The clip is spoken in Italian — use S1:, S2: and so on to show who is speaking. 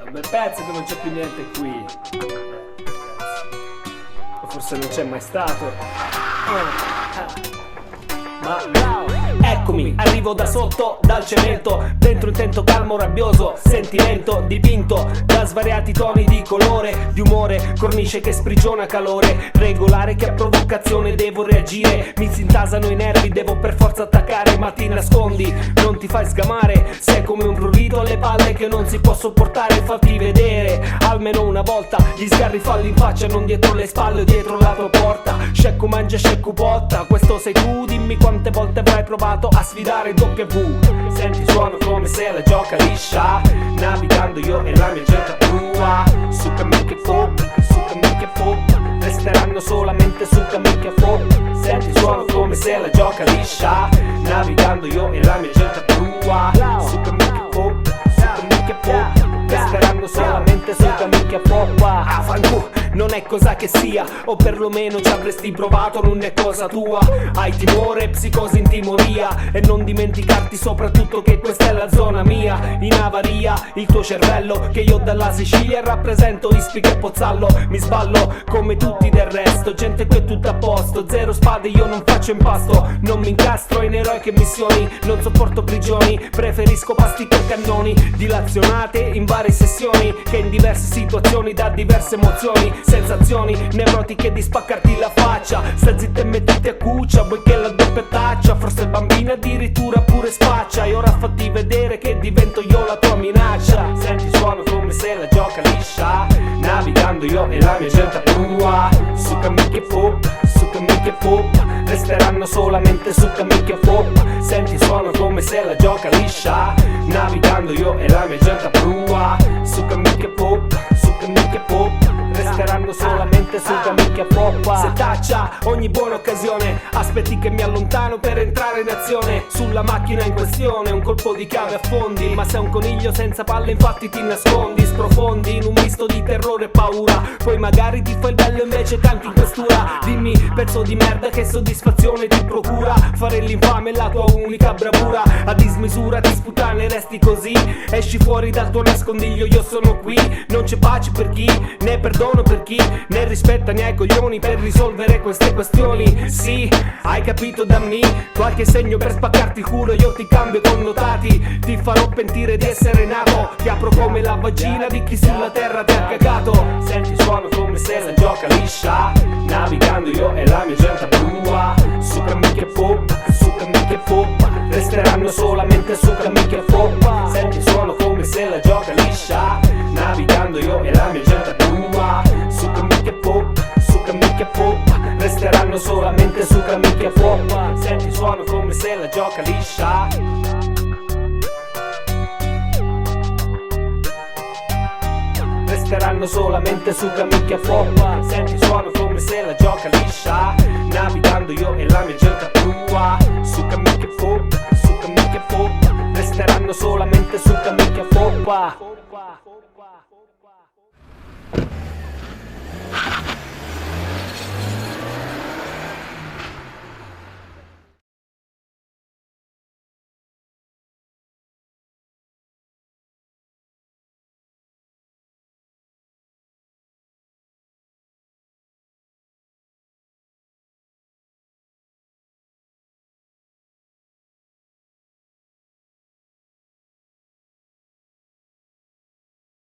S1: Un bel pezzo che non c'è più niente qui. O forse non c'è mai stato. Eccomi, arrivo da sotto, dal cemento. Dentro intento calmo, rabbioso, sentimento dipinto da svariati toni di colore, di umore, cornice che sprigiona calore, regolare che a provocazione devo reagire. Mi si intasano i nervi, devo per forza attaccare, ma ti nascondi, non ti fai sgamare. Sei come un prurito alle palle che non si può sopportare. Fatti vedere, almeno una volta, gli sgarri falli in faccia, non dietro le spalle o dietro la tua porta. Scecco mangia, scecco botta, questo sei tu, dimmi quante volte avrai provato a sfidare W. Senti suono come se la gioca liscia, navigando io e la mia gente tua. Su cammin che pop, resteranno solamente su cammin che pop. Senti suono come se la gioca liscia, navigando io e la mia gente tua. Su cammin che pop, resteranno solamente su cammin che pop. Ah, fanculo, non è cosa che sia, o perlomeno ci avresti provato, non è cosa tua. Hai timore, psicosi in timoria, e non dimenticarti soprattutto che questa è la zona mia. In avaria, il tuo cervello, che io dalla Sicilia rappresento Ispica e Pozzallo. Mi sballo come tutti del resto, gente qui è tutto a posto. Zero spade, io non faccio impasto, non mi incastro in eroiche missioni, non sopporto prigioni, preferisco pasticche e cannoni, dilazionate in varie sessioni, che in diverse situazioni dà diverse emozioni, sensazioni nevrotiche di spaccarti la faccia. Sta zitta e mettiti a cuccia, poiché la doppia taccia, forse il bambino addirittura pure spaccia. E ora fatti vedere che divento io la tua minaccia. Senti suono come se la gioca liscia, navigando io e la mia gente tua. Su cammin che pop, resteranno solamente su cammin che pop. Senti suono come se la gioca liscia, navigando io e la mia gente tua. Su cammin che pop, resteranno solamente su cammin che pop. Se taccia ogni buona occasione, aspetti che mi allontano per entrare in azione. Sulla macchina in questione un colpo di chiave affondi, ma sei un coniglio senza palle infatti ti nascondi. Sprofondi in un misto di terrore e paura, poi magari ti fai il bello invece canti in questura. Dimmi pezzo di merda che soddisfazione ti procura, fare l'infame è la tua unica bravura. A dismisura ti sputane resti così, esci fuori dal tuo nascondiglio, io sono qui. Non c'è pace per chi, né perdono per chi, né rispetta né ai coglioni per risolvere queste questioni. Sì, hai capito da me, qualche segno per spaccarti il culo, io ti cambio connotati. Ti farò pentire di essere nato, ti apro come la vagina di chi sulla terra ti ha cagato. Senti suono come se la gioca liscia, navigando io e la mia gente tua. Su cammin che pop, resteranno solamente su cammin che pop. Senti suono come se la gioca liscia, navigando io e la mia gente tua. Su cammin che pop, resteranno solamente su cammin che pop. Senti suono come se la gioca liscia, resteranno solamente su cammin che pop. Senti suono come se la gioca liscia, navigando io e la mia gente tua. Su cammin che pop, resteranno solamente su cammin che pop.